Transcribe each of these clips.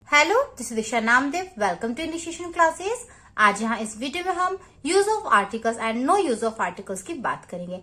Hello, this is Disha Namdev. Welcome to Initiation classes. आज यहाँ इस वीडियो में हम use of articles and no use of articles की बात करेंगे।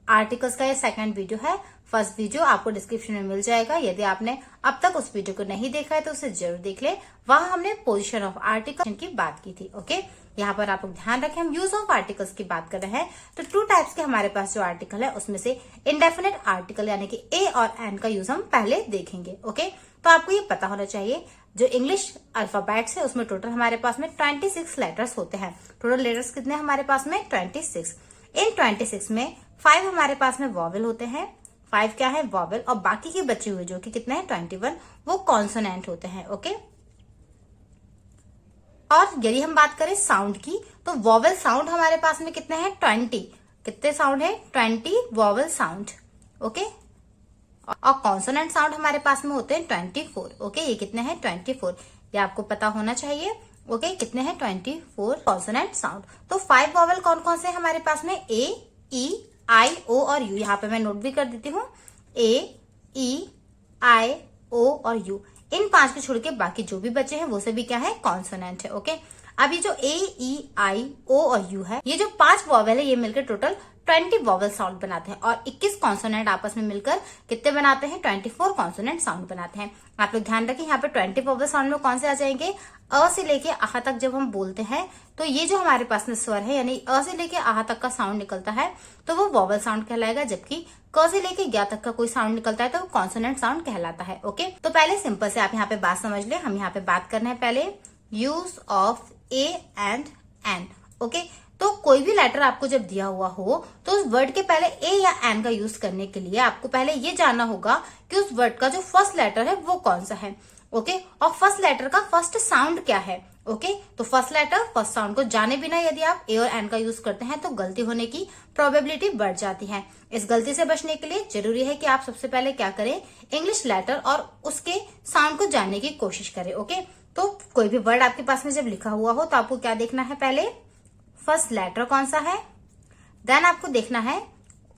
आर्टिकल्स का ये सेकंड वीडियो है। फर्स्ट वीडियो आपको डिस्क्रिप्शन में मिल जाएगा। यदि आपने अब तक उस वीडियो को नहीं देखा है तो उसे जरूर देख ले। वहां हमने पोजीशन ऑफ आर्टिकल की बात की थी। ओके, यहाँ पर आप लोग ध्यान रखें, हम यूज ऑफ आर्टिकल्स की बात कर रहे हैं। तो टू टाइप्स के हमारे पास जो आर्टिकल है उसमें से इंडेफिनेट आर्टिकल यानी कि ए और एन का यूज हम पहले देखेंगे। ओके, तो आपको ये पता होना चाहिए जो इंग्लिश अल्फाबेट्स है उसमें टोटल हमारे पास में 26 लेटर्स होते हैं। टोटल लेटर्स कितने हमारे पास में 26। इन 26 में 5 हमारे पास में वॉवेल होते हैं। 5 क्या है? वॉवेल। और बाकी के बचे हुए जो कि कितने हैं 21 वो कॉन्सोनेंट होते हैं। ओके, और यदि हम बात करें साउंड की तो वॉवेल साउंड हमारे पास में कितने हैं 20। कितने साउंड है? 20 वॉवेल साउंड। ओके, और कॉन्सोनेंट साउंड हमारे पास में होते हैं 24। ओके, ये कितने हैं 24, ये आपको पता होना चाहिए। ओके, कितने हैं 24 कॉन्सोनेंट साउंड। तो 5 वॉवेल कौन कौन से हमारे पास में? ए, ई, आई, ओ और यू। यहाँ पे मैं नोट भी कर देती हूँ, ए, ई, आई, ओ और यू। इन 5 को छोड़ के बाकी जो भी बचे हैं वो सभी क्या है? कॉन्सोनेंट है। ओके, अब ये जो ए, ई, आई, ओ और यू है, ये जो 5 वॉवेल है ये मिलकर टोटल 20 वॉवेल साउंड बनाते हैं। और 21 कॉन्सोनेंट आपस में मिलकर कितने बनाते हैं? 24 कॉन्सोनेंट साउंड बनाते हैं। आप लोग ध्यान रखें, यहाँ पे 20 वॉवेल साउंड में कौन से आ जाएंगे? अ से लेके आह तक जब हम बोलते हैं तो ये जो हमारे पास में स्वर है यानी अ से लेके आह तक का साउंड निकलता है तो वो वॉवेल साउंड कहलाएगा। जबकि क से लेके ज्ञ तक का कोई साउंड निकलता है तो वो कॉन्सोनेंट साउंड कहलाता है। ओके, तो पहले सिंपल से आप यहाँ पे बात समझ ले। हम यहाँ पे बात करना है पहले use of a and an. Okay, तो कोई भी लेटर आपको जब दिया हुआ हो तो उस वर्ड के पहले ए या एन का यूज करने के लिए आपको पहले ये जानना होगा कि उस वर्ड का जो फर्स्ट लेटर है वो कौन सा है। ओके, और फर्स्ट लेटर का फर्स्ट साउंड क्या है। ओके, तो फर्स्ट लेटर फर्स्ट साउंड को जाने बिना यदि आप ए और एन का यूज करते हैं तो गलती होने की प्रोबेबिलिटी बढ़ जाती है। इस गलती से बचने के लिए जरूरी है कि आप सबसे पहले क्या करें? इंग्लिश लेटर और उसके साउंड को जानने की कोशिश करें। ओके, तो कोई भी वर्ड आपके पास में जब लिखा हुआ हो तो आपको क्या देखना है? पहले फर्स्ट लेटर कौन सा है, देन आपको देखना है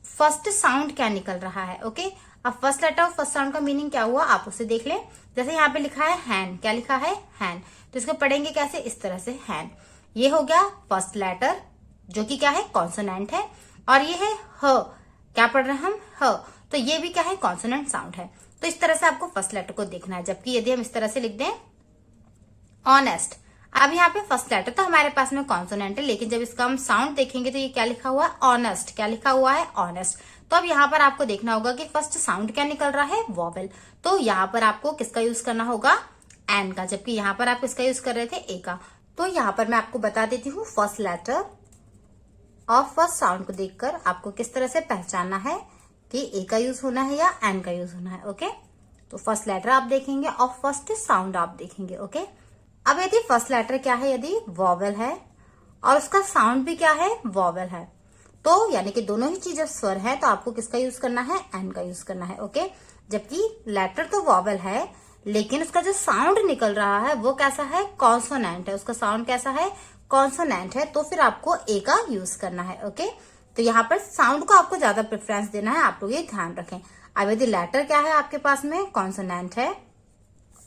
फर्स्ट साउंड क्या निकल रहा है। ओके, अब फर्स्ट लेटर और फर्स्ट साउंड का मीनिंग क्या हुआ आप उसे देख लें। जैसे यहाँ पे लिखा है हैंड, क्या लिखा है? हैंड। तो इसको पढ़ेंगे कैसे? इस तरह से हैंड। ये हो गया फर्स्ट लेटर जो कि क्या है? कॉन्सोनेंट है। और ये है ह, क्या पढ़ रहे हैं हम? ह। तो ये भी क्या है? कॉन्सोनेंट साउंड है। तो इस तरह से आपको फर्स्ट लेटर को देखना है। जबकि यदि हम इस तरह से लिख दें ऑनेस्ट, अब यहाँ पे फर्स्ट लेटर तो हमारे पास में कॉन्सोनेंट है, लेकिन जब इसका हम साउंड देखेंगे तो ये क्या लिखा हुआ है? ऑनेस्ट। क्या लिखा हुआ है? ऑनेस्ट। तो अब यहाँ पर आपको देखना होगा कि फर्स्ट साउंड क्या निकल रहा है? वॉवेल। तो यहाँ पर आपको किसका यूज करना होगा? एन का। जबकि यहाँ पर आप किसका यूज कर रहे थे? ए का। तो यहाँ पर मैं आपको बता देती हूँ फर्स्ट लेटर और फर्स्ट साउंड को देखकर आपको किस तरह से पहचानना है कि ए का यूज होना है या एन का यूज होना है। ओके, तो फर्स्ट लेटर आप देखेंगे और फर्स्ट साउंड आप देखेंगे। ओके, अब यदि फर्स्ट लेटर क्या है? यदि वॉवेल है और उसका साउंड भी क्या है? वॉवेल है, तो यानी कि दोनों ही चीजें स्वर है तो आपको किसका यूज करना है? एन का यूज करना है। ओके, जबकि लेटर तो वॉवेल है लेकिन उसका जो साउंड निकल रहा है वो कैसा है? कॉन्सोनेंट है। उसका साउंड कैसा है? कॉन्सोनेंट है। तो फिर आपको ए का यूज करना है। ओके, तो यहाँ पर साउंड को आपको ज्यादा प्रेफरेंस देना है, आप लोग ये ध्यान रखें। अब यदि लेटर क्या है आपके पास में? कॉन्सोनेंट है।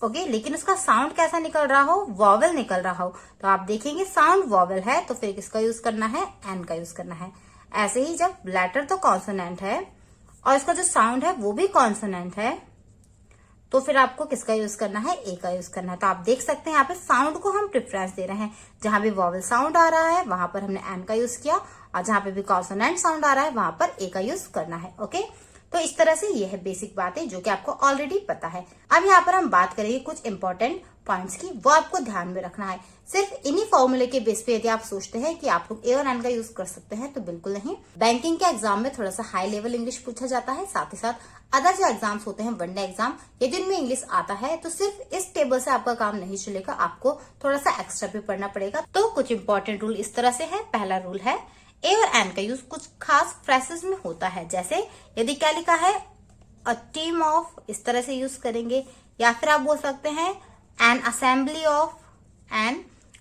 ओके, लेकिन उसका साउंड कैसा निकल रहा हो? वॉवेल निकल रहा हो, तो आप देखेंगे साउंड वॉवेल है तो फिर किसका यूज करना है? एन का यूज करना है। ऐसे ही जब लेटर तो कॉन्सोनेंट है और इसका जो साउंड है वो भी कॉन्सोनेंट है तो फिर आपको किसका यूज करना है? ए का यूज करना है। तो आप देख सकते हैं यहाँ पे साउंड को हम प्रेफरेंस दे रहे हैं। जहां भी वॉवेल साउंड आ रहा है वहां पर हमने एन का यूज किया और जहां पे भी कॉन्सोनेंट साउंड आ रहा है वहां पर ए का यूज करना है। ओके, तो इस तरह से ये है बेसिक बातें जो कि आपको ऑलरेडी पता है। अब यहाँ पर हम बात करेंगे कुछ इंपॉर्टेंट पॉइंट्स की, वो आपको ध्यान में रखना है। सिर्फ इन्हीं फॉर्मूले के बेस पे यदि आप सोचते हैं कि आप लोग ए और एन का यूज कर सकते हैं तो बिल्कुल नहीं। बैंकिंग के एग्जाम में थोड़ा सा हाई लेवल इंग्लिश पूछा जाता है, साथ ही साथ अदर जो एग्जाम्स होते हैं वनडे एग्जाम, यदि उनमें इंग्लिश आता है तो सिर्फ इस टेबल से आपका काम नहीं चलेगा, आपको थोड़ा सा एक्स्ट्रा भी पढ़ना पड़ेगा। तो कुछ इंपॉर्टेंट रूल इस तरह से है। पहला रूल है ए और एन का यूज कुछ खास फ्रेसेस में होता है। जैसे यदि क्या लिखा है? अ टीम ऑफ, इस तरह से यूज करेंगे। या फिर आप बोल सकते हैं N assembly of, N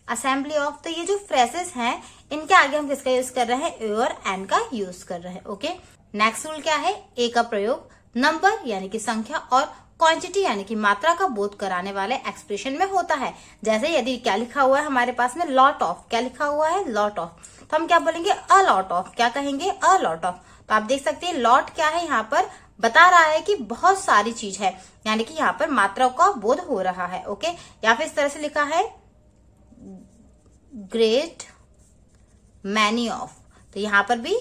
assembly of. तो ये जो फ्रेसेस हैं इनके आगे हम किसका यूज कर रहे हैं? ए और एन का यूज कर रहे हैं। ओके, नेक्स्ट रूल क्या है? ए का प्रयोग नंबर यानी कि संख्या और क्वांटिटी यानी कि मात्रा का बोध कराने वाले एक्सप्रेशन में होता है। जैसे यदि क्या लिखा हुआ है हमारे पास में लॉट ऑफ, क्या लिखा हुआ है लॉट ऑफ, तो हम क्या बोलेंगे अ लॉट ऑफ, क्या कहेंगे अ लॉट ऑफ। तो आप देख सकते हैं लॉट क्या है, यहाँ पर बता रहा है कि बहुत सारी चीज है, यानी कि यहाँ पर मात्रा का बोध हो रहा है। ओके, या फिर इस तरह से लिखा है ग्रेट मैनी ऑफ, तो यहाँ पर भी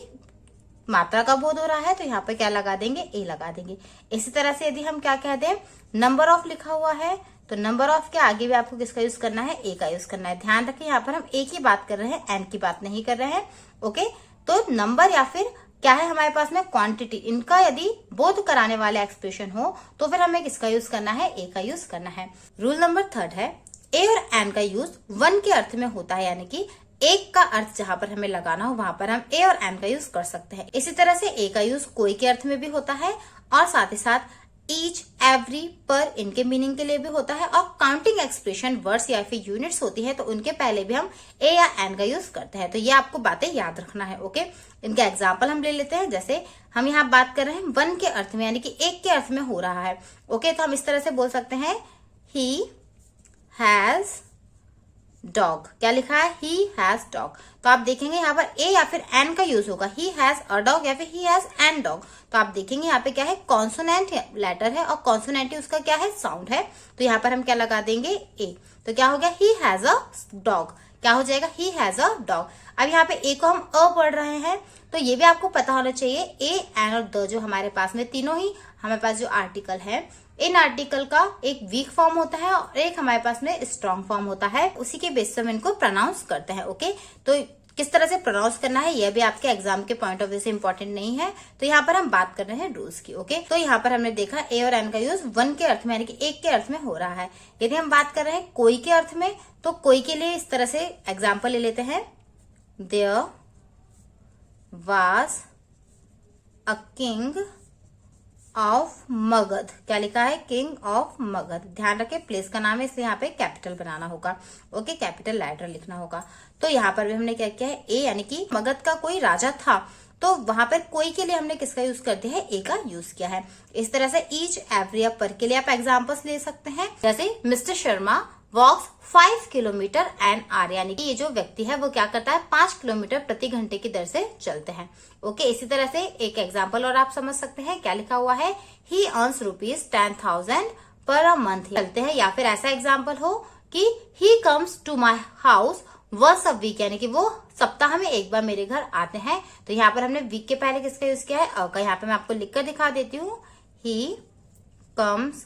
मात्रा का बोध हो रहा है, तो यहाँ पर क्या लगा देंगे ए लगा देंगे। इसी तरह से यदि हम क्या कह दें नंबर ऑफ लिखा हुआ है, तो नंबर ऑफ के आगे भी आपको किसका यूज करना है, ए का यूज करना है। ध्यान रखें यहाँ पर हम ए की बात कर रहे हैं, एन की बात नहीं कर रहे हैं। ओके, तो नंबर या फिर क्या है हमारे पास में क्वांटिटी, इनका यदि बोध कराने वाले एक्सप्रेशन हो तो फिर हमें किसका यूज करना है, ए का यूज करना है। रूल नंबर 3 है ए और एन का यूज वन के अर्थ में होता है, यानी कि एक का अर्थ जहां पर हमें लगाना हो वहां पर हम ए और एन का यूज कर सकते हैं। इसी तरह से ए का यूज कोई के अर्थ में भी होता है और साथ ही साथ ईच, एवरी, पर इनके मीनिंग के लिए भी होता है। और काउंटिंग एक्सप्रेशन वर्ड्स या फिर यूनिट्स होती है तो उनके पहले भी हम ए या एन का यूज करते हैं। तो ये आपको बातें याद रखना है। ओके, इनका एग्जाम्पल हम ले लेते हैं। जैसे हम यहाँ बात कर रहे हैं वन के अर्थ में, यानी कि एक के अर्थ में हो रहा है। ओके, तो हम इस तरह से बोल सकते हैं ही हैज डॉग, क्या लिखा है ही हैज डॉग। तो आप देखेंगे यहाँ पर ए या फिर एन का यूज होगा, ही हैज अ डॉग या फिर ही हैज एन डॉग। तो आप देखेंगे यहाँ पे क्या है कॉन्सोनेंट लेटर है और कॉन्सोनेंट उसका क्या है साउंड है, तो यहाँ पर हम क्या लगा देंगे ए। तो क्या हो गया ही हैज अ डॉग, क्या हो जाएगा ही हैज अ डॉग। अब यहाँ पे ए को हम अ पढ़ रहे हैं, तो ये भी आपको पता होना चाहिए ए, एन और द जो हमारे पास में तीनों ही हमारे पास जो आर्टिकल है, इन आर्टिकल का एक वीक फॉर्म होता है और एक हमारे पास में स्ट्रॉन्ग फॉर्म होता है। उसी के बेस पे हम इनको प्रोनाउंस करते हैं। ओके, तो किस तरह से प्रोनाउंस करना है यह भी आपके एग्जाम के पॉइंट ऑफ व्यू से इंपॉर्टेंट नहीं है। तो यहाँ पर हम बात कर रहे हैं रूल्स की। ओके, तो यहाँ पर हमने देखा ए और एन का यूज वन के अर्थ में यानी कि एक के अर्थ में हो रहा है। यदि हम बात कर रहे हैं कोई के अर्थ में, तो कोई के लिए इस तरह से एग्जाम्पल ले लेते हैं there was a king of Magadh, क्या लिखा है किंग ऑफ मगध। ध्यान रखें प्लेस का नाम है इसलिए यहाँ पे कैपिटल बनाना होगा। ओके, कैपिटल लेटर लिखना होगा। तो यहाँ पर भी हमने क्या किया है ए, यानी कि मगध का कोई राजा था, तो वहां पर कोई के लिए हमने किसका यूज कर दिया है ए का यूज किया है। इस तरह से ईच, एवरी, पर के लिए आप एग्जाम्पल्स ले सकते हैं। जैसे मिस्टर शर्मा वॉक्स 5 किलोमीटर एन आर, यानी कि ये जो व्यक्ति है वो क्या करता है 5 किलोमीटर प्रति घंटे की दर से चलते हैं। ओके, इसी तरह से एक एग्जाम्पल और आप समझ सकते हैं, क्या लिखा हुआ है ही अर्न्स ₹10,000 पर अ मंथ चलते हैं। या फिर ऐसा एग्जाम्पल हो कि he comes to my house once a week, यानी कि वो सप्ताह में एक बार मेरे घर आते हैं। तो यहाँ पर हमने वीक के पहले किसका यूज किया है अ का। यहाँ पे मैं आपको लिखकर दिखा देती हूँ he comes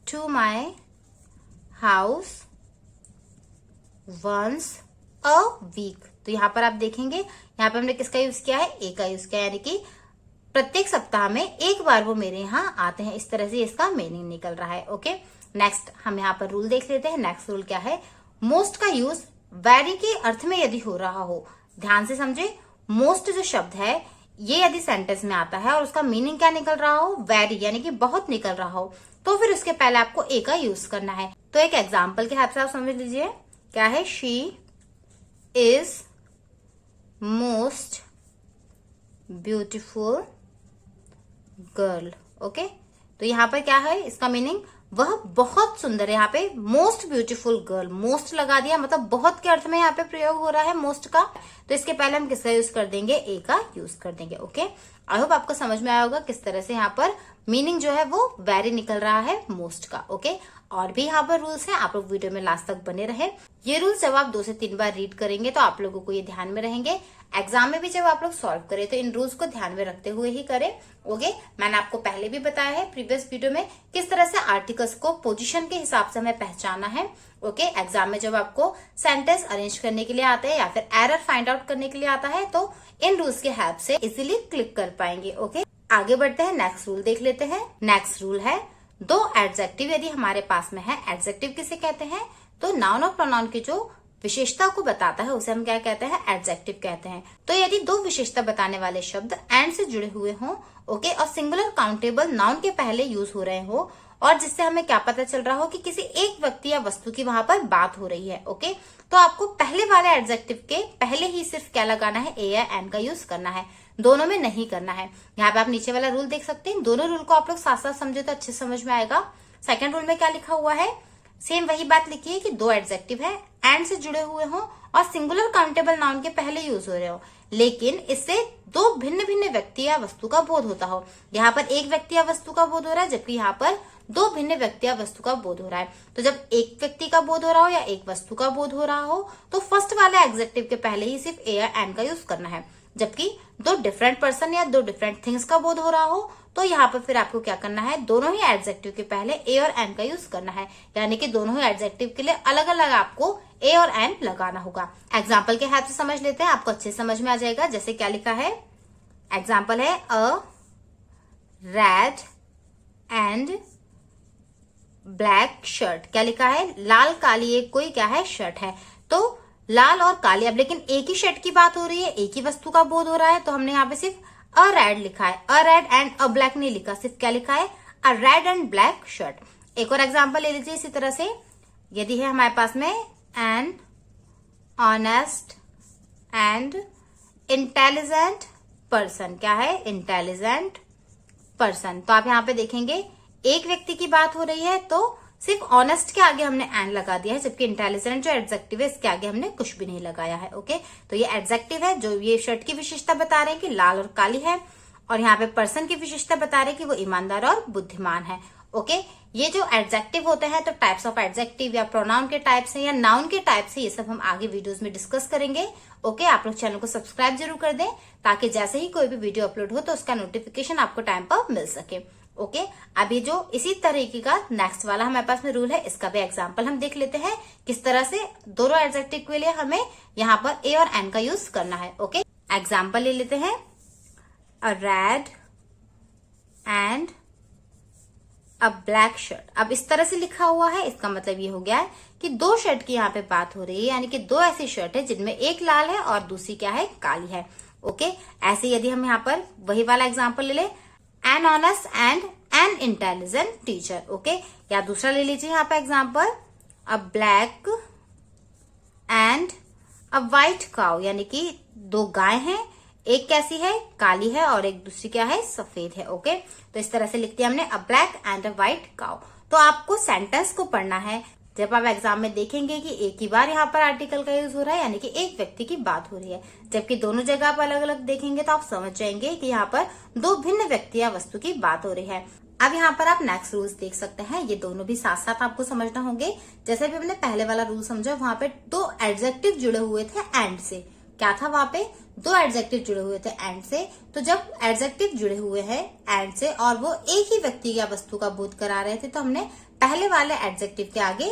to my house once a week. तो यहाँ पर आप देखेंगे यहाँ पे हमने किसका यूज किया है ए का यूज किया, यानी कि प्रत्येक सप्ताह में एक बार वो मेरे यहाँ आते हैं। इस तरह से इसका मीनिंग निकल रहा है। ओके, नेक्स्ट हम यहाँ पर रूल देख लेते हैं। नेक्स्ट रूल क्या है, मोस्ट का यूज वेरी के अर्थ में यदि हो रहा हो, ध्यान से समझे, मोस्ट जो शब्द है ये यदि सेंटेंस में आता है और उसका मीनिंग क्या निकल रहा हो वेरी, यानी कि बहुत निकल रहा हो, तो फिर उसके पहले आपको ए का यूज करना है। तो एक एग्जाम्पल के हिसाब से आप समझ लीजिए, क्या है she is most beautiful girl. Okay, तो यहाँ पर क्या है इसका मीनिंग, वह बहुत सुंदर है। यहाँ पे मोस्ट ब्यूटीफुल गर्ल, मोस्ट लगा दिया, मतलब बहुत के अर्थ में यहाँ पे प्रयोग हो रहा है मोस्ट का। तो इसके पहले हम किसका यूज कर देंगे ए का यूज कर देंगे। ओके, आई होप आपको समझ में आया होगा किस तरह से यहाँ पर मीनिंग जो है वो वेरी निकल रहा है मोस्ट का। ओके, और भी यहाँ पर रूल्स हैं, आप लोग वीडियो में लास्ट तक बने रहे। ये रूल्स जब आप 2 से 3 बार रीड करेंगे तो आप लोगों को ये ध्यान में रहेंगे। एग्जाम में भी जब आप लोग सॉल्व करें तो इन रूल्स को ध्यान में रखते हुए ही करें। ओके, मैंने आपको पहले भी बताया है प्रीवियस वीडियो में किस तरह से आर्टिकल्स को पोजीशन के हिसाब से हमें पहचाना है। ओके, एग्जाम में जब आपको सेंटेंस अरेंज करने के लिए आता है या फिर एरर फाइंड आउट करने के लिए आता है तो इन रूल्स के हेल्प से इजीली क्लिक कर पाएंगे। ओके, आगे बढ़ते हैं, नेक्स्ट रूल देख लेते हैं। नेक्स्ट रूल है, 2 एडजेक्टिव यदि हमारे पास में है, एडजेक्टिव किसे कहते हैं, तो नाउन और प्रोनाउन की जो विशेषता को बताता है उसे हम क्या कहते हैं, एडजेक्टिव कहते हैं। तो यदि 2 विशेषता बताने वाले शब्द एंड से जुड़े हुए हों, ओके, और सिंगुलर काउंटेबल नाउन के पहले यूज हो रहे हो, और जिससे हमें क्या पता चल रहा हो कि किसी एक व्यक्ति या वस्तु की वहां पर बात हो रही है। ओके, तो आपको पहले वाले एडजेक्टिव के पहले ही सिर्फ क्या लगाना है, ए या एन का यूज करना है, दोनों में नहीं करना है। यहाँ पे आप नीचे वाला रूल देख सकते हैं, दोनों रूल को आप लोग साथ साथ समझे तो अच्छे समझ में आएगा। सेकंड रूल में क्या लिखा हुआ है, सेम वही बात लिखी है कि दो एडजेक्टिव है, एंड से जुड़े हुए हो और सिंगुलर काउंटेबल नाउन के पहले यूज हो रहे हो, लेकिन इससे दो भिन्न भिन्न व्यक्ति या वस्तु का बोध होता हो। यहाँ पर एक व्यक्ति या वस्तु का बोध हो रहा है, जबकि यहाँ पर दो भिन्न व्यक्ति या वस्तु का बोध हो रहा है। तो जब एक व्यक्ति का बोध हो रहा हो या एक वस्तु का बोध हो रहा हो तो फर्स्ट वाले एडजेक्टिव के पहले ही सिर्फ ए या एन का यूज करना है। जबकि दो डिफरेंट पर्सन या दो डिफरेंट थिंग्स का बोध हो रहा हो तो यहाँ पर फिर आपको क्या करना है, दोनों ही एडजेक्टिव के पहले ए और एन का यूज करना है, यानी कि दोनों ही एडजेक्टिव के लिए अलग अलग आपको ए और एन लगाना होगा। एग्जाम्पल के हेल्प से समझ लेते हैं, आपको अच्छे समझ में आ जाएगा। जैसे क्या लिखा है, एग्जाम्पल है अ रेड एंड ब्लैक शर्ट। क्या लिखा है, लाल काली एक कोई क्या है, शर्ट है। तो लाल और काली, अब लेकिन एक ही शर्ट की बात हो रही है, एक ही वस्तु का बोध हो रहा है, तो हमने यहाँ पे सिर्फ अ रेड लिखा है, अ रेड एंड अ ब्लैक नहीं लिखा, सिर्फ क्या लिखा है, अ रेड एंड ब्लैक शर्ट। एक और एग्जाम्पल ले लीजिए इसी तरह से, यदि है हमारे पास में an honest and intelligent person. क्या है, इंटेलिजेंट पर्सन। तो आप यहाँ पे देखेंगे एक व्यक्ति की बात हो रही है तो सिर्फ ऑनेस्ट के आगे हमने एन लगा दिया है, जबकि इंटेलिजेंट जो एडजेक्टिव है इसके आगे हमने कुछ भी नहीं लगाया है। ओके, तो ये एडजेक्टिव है जो ये शर्ट की विशेषता बता रहे हैं कि लाल और काली है, और यहाँ पे पर्सन की विशेषता बता रहे हैं कि वो ईमानदार और बुद्धिमान है। ओके, ये जो एडजेक्टिव होते हैं तो टाइप्स ऑफ एडजेक्टिव या प्रोनाउन के टाइप से या नाउन के टाइप से, ये सब हम आगे वीडियोस में डिस्कस करेंगे। ओके, आप लोग चैनल को सब्सक्राइब जरूर कर दें ताकि जैसे ही कोई भी वीडियो अपलोड हो तो उसका नोटिफिकेशन आपको टाइम पर मिल सके। ओके, अभी जो इसी तरीके का नेक्स्ट वाला हमारे पास में रूल है, इसका भी एग्जांपल हम देख लेते हैं किस तरह से दोनों एडजेक्टिव के लिए हमें यहाँ पर ए और एन का यूज करना है। ओके, एग्जांपल ले लेते हैं, a red and a black shirt. अब इस तरह से लिखा हुआ है, इसका मतलब ये हो गया है कि दो शर्ट की यहाँ पे बात हो रही है, यानी कि दो ऐसी शर्ट है जिनमें एक लाल है और दूसरी क्या है, काली है। ओके, ऐसे यदि हम यहाँ पर वही वाला एग्जांपल ले ले, an honest and an intelligent teacher. Okay, या दूसरा ले लीजिए यहाँ पे example, a black and a white cow, यानी कि दो गाय हैं, एक कैसी है, काली है, और एक दूसरी क्या है, सफेद है। ओके, तो इस तरह से लिख दिया हमने, अ black and a white cow. तो आपको सेंटेंस को पढ़ना है, जब आप एग्जाम में देखेंगे कि एक ही बार यहाँ पर आर्टिकल का यूज हो रहा है, यानी कि एक व्यक्ति की बात हो रही है, जबकि दोनों जगह आप अलग अलग देखेंगे तो आप समझ जाएंगे कि यहाँ पर दो भिन्न व्यक्ति या वस्तु की बात हो रही है। अब यहाँ पर आप नेक्स्ट रूल्स देख सकते हैं, ये दोनों भी साथ साथ आपको समझना होंगे। जैसे भी हमने पहले वाला रूल समझा, वहां पे दो एडजेक्टिव जुड़े हुए थे एंड से। क्या था वहां पे, दो एडजेक्टिव जुड़े हुए थे एंड से। तो जब एडजेक्टिव जुड़े हुए हैं एंड से और वो एक ही व्यक्ति या वस्तु का बोध करा रहे थे, तो हमने पहले वाले एडजेक्टिव के आगे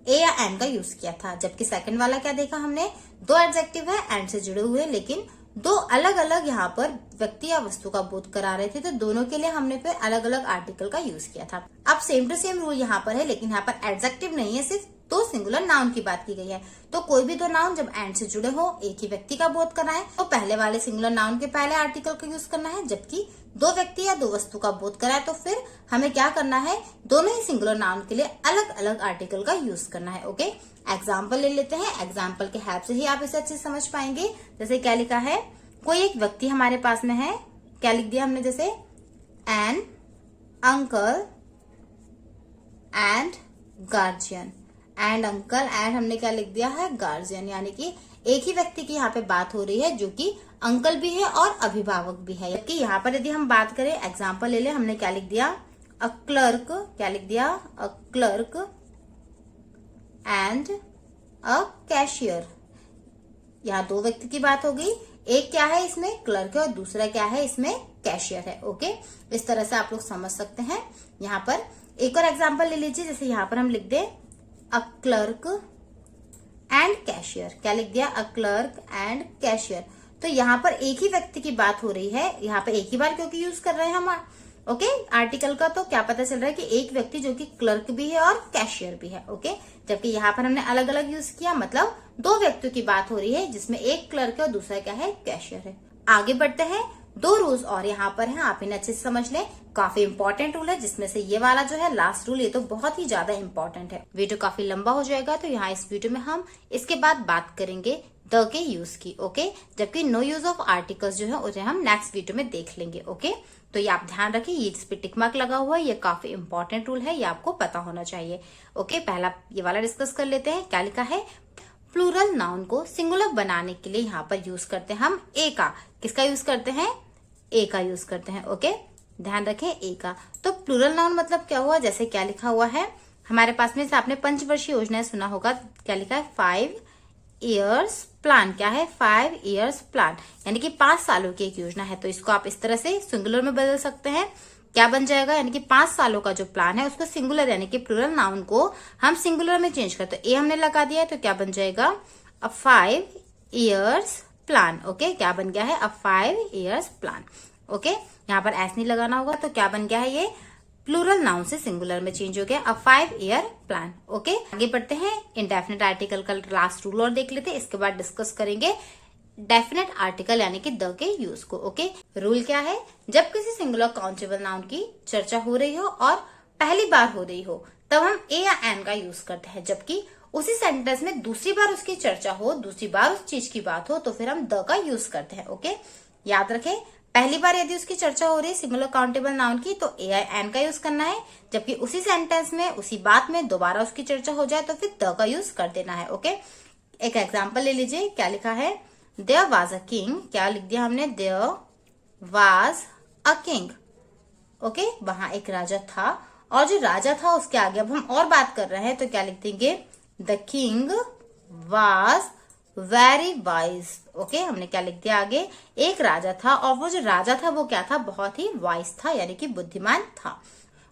ए या एन का यूज किया था। जबकि सेकंड वाला क्या देखा हमने, दो एडजेक्टिव है एंड से जुड़े हुए, लेकिन दो अलग अलग यहाँ पर व्यक्ति या वस्तु का बोध करा रहे थे, तो दोनों के लिए हमने फिर अलग अलग आर्टिकल का यूज किया था। अब सेम टू सेम रूल यहाँ पर है, लेकिन यहाँ पर एडजेक्टिव नहीं है, सिर्फ दो सिंगुलर नाउन की बात की गई है। तो कोई भी दो नाउन जब एंड से जुड़े हो, एक ही व्यक्ति का बोध कराए, तो पहले वाले सिंगुलर नाउन के पहले आर्टिकल का यूज करना है। जबकि दो व्यक्ति या दो वस्तु का बोध कराए तो फिर हमें क्या करना है, दोनों ही सिंगुलर नाउन के लिए अलग अलग आर्टिकल का यूज करना है। ओके, एग्जाम्पल ले लेते हैं, एग्जाम्पल के हेल्प से ही आप इसे अच्छे समझ पाएंगे। जैसे क्या लिखा है, कोई एक व्यक्ति हमारे पास में है, क्या लिख दिया हमने, जैसे an uncle and guardian, and uncle and हमने क्या लिख दिया है, गार्जियन, यानी कि एक ही व्यक्ति की यहाँ पे बात हो रही है जो कि अंकल भी है और अभिभावक भी है। कि यहाँ पर यदि हम बात करें, एग्जाम्पल ले ले, हमने क्या लिख दिया, अ क्लर्क, क्या लिख दिया, a clerk and a cashier. यहाँ दो व्यक्ति की बात हो गई, एक क्या है इसमें, क्लर्क है, और दूसरा क्या है इसमें, कैशियर है। ओके, इस तरह से आप लोग समझ सकते हैं। यहाँ पर एक और एग्जाम्पल ले लीजिए, जैसे यहाँ पर हम लिख दे अ क्लर्क एंड कैशियर। क्या लिख दिया, अ क्लर्क एंड कैशियर। तो यहाँ पर एक ही व्यक्ति की बात हो रही है, यहाँ पर एक ही बार क्योंकि यूज कर रहे हैं हम ओके आर्टिकल का, तो क्या पता चल रहा है कि एक व्यक्ति जो कि क्लर्क भी है और कैशियर भी है। ओके, जबकि यहाँ पर हमने अलग अलग यूज किया, मतलब दो व्यक्तियों की बात हो रही है जिसमें एक क्लर्क है और दूसरा क्या है, कैशियर है। आगे बढ़ते हैं, दो रूल्स और यहाँ पर हैं, आप इन्हें अच्छे से समझ लें। काफी इंपॉर्टेंट रूल है, जिसमें से ये वाला जो है लास्ट रूल, ये तो बहुत ही ज्यादा इंपॉर्टेंट है। वीडियो काफी लंबा हो जाएगा, तो यहाँ इस वीडियो में हम इसके बाद बात करेंगे द के यूज की, ओके। जबकि नो यूज ऑफ आर्टिकल्स जो है उसे हम नेक्स्ट वीडियो में देख लेंगे, ओके। तो ये आप ध्यान रखें, ये इस पे टिक मार्क लगा हुआ है, ये काफी इंपॉर्टेंट रूल है, ये आपको पता होना चाहिए, ओके। पहला ये वाला डिस्कस कर लेते हैं। क्या लिखा है? प्लूरल नाउन को सिंगुलर बनाने के लिए यहाँ पर यूज करते हैं हम ए का। किसका यूज करते हैं? ए का यूज करते हैं, ओके। ध्यान रखें, ए का। तो प्लूरल नाउन मतलब क्या हुआ? जैसे क्या लिखा हुआ है हमारे पास में, आपने पंचवर्षीय योजना सुना होगा। क्या लिखा है? 5 years प्लान। क्या है? 5 years प्लान, यानी कि 5 सालों की एक योजना है। तो इसको आप इस तरह से सिंगुलर में बदल सकते हैं। क्या बन जाएगा? यानी कि 5 सालों का जो प्लान है उसको सिंगुलर, यानी कि प्लूरल नाउन को हम सिंगुलर में चेंज करते हैं। ए हमने लगा दिया है, तो क्या बन जाएगा? अ 5 years प्लान, ओके। क्या बन गया है? अ 5 years प्लान, ओके। यहाँ पर ऐसे नहीं लगाना होगा, तो क्या बन गया है? ये प्लूरल नाउन से सिंगुलर में चेंज हो गया, अ 5 year प्लान, ओके। आगे बढ़ते हैं, इंडेफिनिट आर्टिकल का लास्ट रूल और देख लेते हैं, इसके बाद डिस्कस करेंगे डेफिनेट आर्टिकल यानी कि द के यूज को, ओके। रूल क्या है? जब किसी सिंगुलर काउंटेबल नाउन की चर्चा हो रही हो और पहली बार हो रही हो, तब हम ए या एन का यूज करते हैं। जबकि उसी सेंटेंस में दूसरी बार उसकी चर्चा हो, दूसरी बार उस चीज की बात हो, तो फिर हम द का यूज करते हैं, ओके। याद रखें, पहली बार यदि उसकी चर्चा हो रही है सिंगुलर काउंटेबल नाउन की, तो ए या एन का यूज करना है। जबकि उसी सेंटेंस में, उसी बात में दोबारा उसकी चर्चा हो जाए, तो फिर द का यूज कर देना है, ओके। एक एग्जाम्पल ले लीजिए। क्या लिखा है? There was a king। क्या लिख दिया हमने? There was a king, okay. वहां एक राजा था, और जो राजा था उसके आगे अब हम और बात कर रहे हैं, तो क्या लिख देंगे? The king was very wise, okay. हमने क्या लिख दिया आगे? एक राजा था, और वो जो राजा था वो क्या था? बहुत ही वाइज था, यानी कि बुद्धिमान था।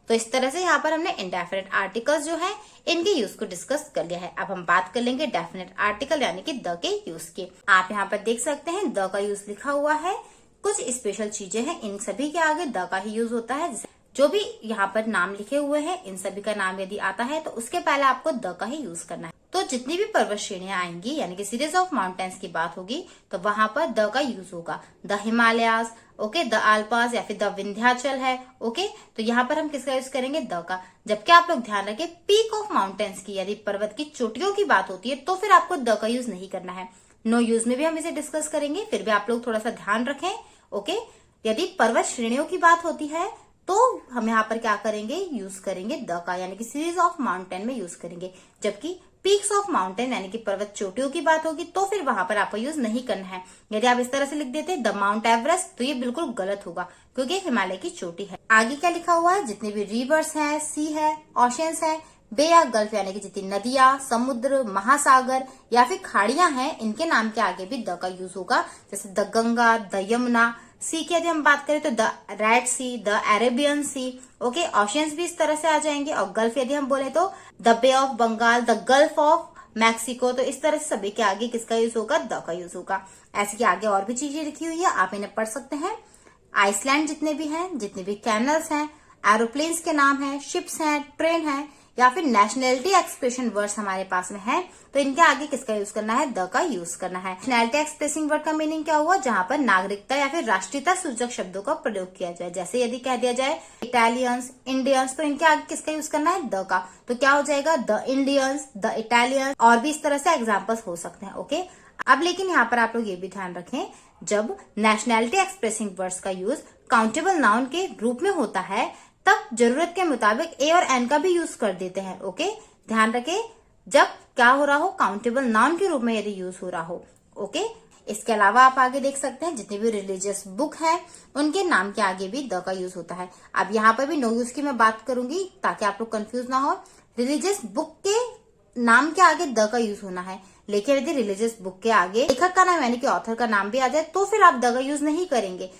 तो इस तरह से यहाँ पर हमने इंडेफिनिट आर्टिकल्स जो है इनके यूज को डिस्कस कर लिया है। अब हम बात कर लेंगे डेफिनेट आर्टिकल यानी कि द के यूज के। आप यहाँ पर देख सकते हैं द का यूज लिखा हुआ है। कुछ स्पेशल चीजें हैं, इन सभी के आगे द का ही यूज होता है। जो भी यहाँ पर नाम लिखे हुए हैं, इन सभी का नाम यदि आता है तो उसके पहले आपको द का ही यूज करना है। तो जितनी भी पर्वत श्रेणियां आएंगी, यानी कि सीरीज ऑफ माउंटेन्स की बात होगी, तो वहां पर द का यूज होगा। द हिमालयास, ओके, द आल्पास या फिर द विंध्याचल है, ओके। तो यहाँ पर हम किसका यूज करेंगे? द का। जबकि आप लोग ध्यान रखें, पीक ऑफ माउंटेन्स की, यदि पर्वत की चोटियों की बात होती है, तो फिर आपको द का यूज नहीं करना है। नो यूज में भी हम इसे डिस्कस करेंगे, फिर भी आप लोग थोड़ा सा ध्यान रखें, ओके। यदि पर्वत श्रेणियों की बात होती है, तो हम यहाँ पर क्या करेंगे? यूज करेंगे द का, यानी कि सीरीज ऑफ माउंटेन में यूज करेंगे। जबकि पीक्स ऑफ माउंटेन यानी कि पर्वत चोटियों की बात होगी, तो फिर वहां पर आपको यूज नहीं करना है। यदि आप इस तरह से लिख देते द माउंट एवरेस्ट, तो ये बिल्कुल गलत होगा, क्योंकि हिमालय की चोटी है। आगे क्या लिखा हुआ है? जितने भी रिवर्स हैं, सी है, ओशियंस है, बे या गल्फ यानी कि जितनी नदियां, समुद्र, महासागर या फिर खाड़ियां हैं, इनके नाम के आगे भी द का यूज होगा। जैसे the Ganga, the Yamuna. Sea की यदि हम बात करें तो the Red Sea, the Arabian Sea, okay. Oceans भी इस तरह से आ जाएंगे। और गल्फ यदि हम बोले तो the Bay of Bengal, the Gulf of Mexico. तो इस तरह से सभी के आगे किसका यूज होगा? द का यूज होगा। ऐसे के आगे और भी चीजें लिखी हुई है, आप इन्हें पढ़ सकते हैं। आइसलैंड जितने भी हैं, जितने भी कैनल्स हैं, एरोप्लेन्स के नाम हैं, शिप्स हैं, ट्रेन है, या फिर नेशनलिटी एक्सप्रेशन वर्ड्स हमारे पास में है, तो इनके आगे किसका यूज करना है? द का यूज करना है। नेशनलिटी एक्सप्रेसिंग वर्ड का मीनिंग क्या हुआ? जहां पर नागरिकता या फिर राष्ट्रीयता सूचक शब्दों का प्रयोग किया जाए। जैसे यदि कह दिया जाए इटालियंस, इंडियंस, तो इनके आगे किसका यूज करना है? द का। तो क्या हो जाएगा? द इंडियंस, द इटालियंस, और भी इस तरह से एग्जाम्पल्स हो सकते हैं, ओके। अब लेकिन यहाँ पर आप लोग ये भी ध्यान रखें, जब नेशनलिटी एक्सप्रेसिंग वर्ड्स का यूज काउंटेबल नाउन के रूप में होता है, तब जरूरत के मुताबिक ए और एन का भी यूज कर देते हैं, ओके। ध्यान रखें, जब क्या हो रहा हो? काउंटेबल नाउन के रूप में यदि यूज हो रहा हो, ओके। इसके अलावा आप आगे देख सकते हैं, जितने भी रिलीजियस बुक है उनके नाम के आगे भी द का यूज होता है। अब यहाँ पर भी नो यूज की मैं बात करूंगी, ताकि आप लोग कंफ्यूज ना हो। रिलीजियस बुक के नाम के आगे द का यूज होना है, लेकिन यदि रिलीजियस बुक के आगे लेखक का नाम यानी कि ऑथर का नाम भी आ जाए, तो फिर आप द का यूज नहीं करेंगे।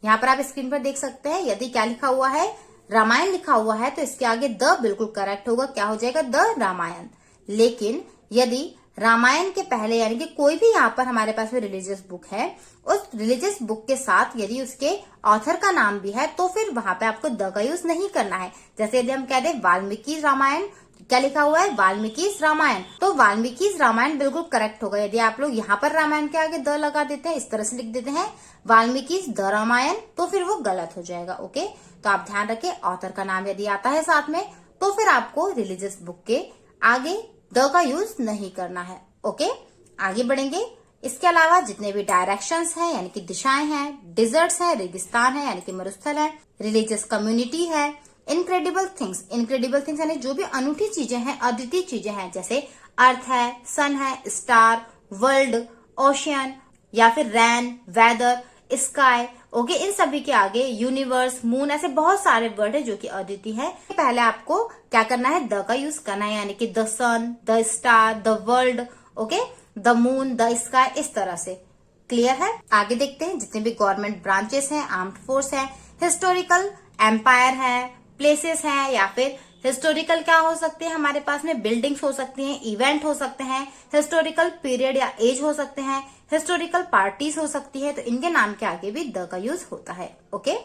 यहाँ पर आप स्क्रीन पर देख सकते हैं, यदि क्या लिखा हुआ है? रामायण लिखा हुआ है, तो इसके आगे द बिल्कुल करेक्ट होगा। क्या हो जाएगा? द रामायण। लेकिन यदि रामायण के पहले यानी कि कोई भी यहाँ पर हमारे पास में रिलीजियस बुक है, उस रिलीजियस बुक के साथ यदि उसके ऑथर का नाम भी है तो फिर वहां पे आपको द का यूज नहीं करना है। जैसे यदि हम कह दें वाल्मीकि रामायण, क्या लिखा हुआ है वाल्मीकि रामायण, तो वाल्मीकि रामायण बिल्कुल करेक्ट होगा। यदि आप लोग यहाँ पर रामायण के आगे द लगा देते हैं, इस तरह से लिख देते हैं वाल्मीकि द रामायण, तो फिर वो गलत हो जाएगा। ओके, तो आप ध्यान रखें ऑथर का नाम यदि आता है साथ में तो फिर आपको रिलीजियस बुक के आगे द का यूज नहीं करना है। ओके, आगे बढ़ेंगे। इसके अलावा जितने भी डायरेक्शंस हैं यानी कि दिशाएं हैं, डिजर्ट्स है, रेगिस्तान है यानी कि मरुस्थल है, रिलीजियस कम्युनिटी है, इनक्रेडिबल थिंग्स यानी जो भी अनूठी चीजें हैं, अद्वितीय चीजें हैं, जैसे अर्थ है, सन है, स्टार, वर्ल्ड, ओशियन या फिर रैन, वेदर, स्काई। ओके, इन सभी के आगे यूनिवर्स, मून, ऐसे बहुत सारे वर्ड है जो कि अद्वितीय है। पहले आपको क्या करना है, द का यूज करना है, यानी कि the sun, the star, the world, okay, the moon, the sky, इस तरह से। क्लियर है? आगे देखते हैं जितने भी गवर्नमेंट ब्रांचेस हैं, आर्म्ड फोर्स है, हिस्टोरिकल एम्पायर है, प्लेसेस हैं, या फिर हिस्टोरिकल क्या हो सकते हैं हमारे पास में, बिल्डिंग्स हो सकती हैं, इवेंट हो सकते हैं, हिस्टोरिकल पीरियड या एज हो सकते हैं, हिस्टोरिकल पार्टीज हो सकती है, तो इनके नाम के आगे भी द का यूज होता है। ओके,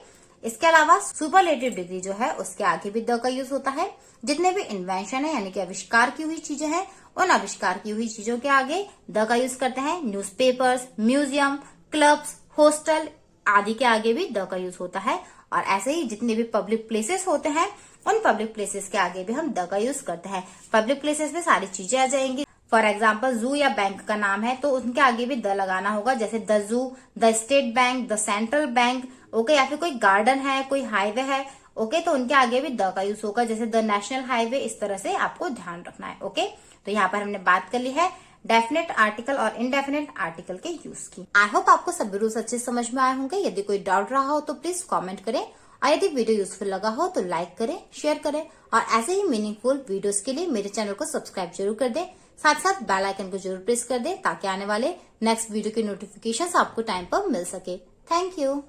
इसके अलावा सुपरलेटिव डिग्री जो है उसके आगे भी द का यूज होता है। जितने भी इन्वेंशन है यानी कि आविष्कार की हुई चीजें हैं, उन आविष्कार की हुई चीजों के आगे द का यूज करते हैं। न्यूज़पेपर्स, म्यूजियम, क्लब्स, हॉस्टल आदि के आगे भी द का यूज होता है। और ऐसे ही जितने भी पब्लिक प्लेसेस होते हैं, उन पब्लिक प्लेसेस के आगे भी हम द का यूज करते हैं। पब्लिक प्लेसेस में सारी चीजें आ जाएंगी। फॉर एग्जाम्पल जू या बैंक का नाम है तो उनके आगे भी द लगाना होगा, जैसे the zoo, the state bank, the central bank. Okay, या फिर कोई गार्डन है, कोई हाईवे है, ओके, तो उनके आगे भी द का यूज होगा, जैसे द नेशनल हाईवे। इस तरह से आपको ध्यान रखना है। ओके, तो यहाँ पर हमने बात कर ली है डेफिनेट आर्टिकल और इनडेफिनेट आर्टिकल के यूज की। आई होप आपको सभी रूल्स अच्छे समझ में आए होंगे। यदि कोई डाउट रहा हो तो प्लीज कमेंट करें, और यदि वीडियो यूजफुल लगा हो तो लाइक करें, शेयर करें, और ऐसे ही मीनिंगफुल वीडियोस के लिए मेरे चैनल को सब्सक्राइब जरूर कर दें। साथ साथ बेल आइकन को जरूर प्रेस कर दें ताकि आने वाले नेक्स्ट वीडियो की नोटिफिकेशंस आपको टाइम पर मिल सके। Thank you.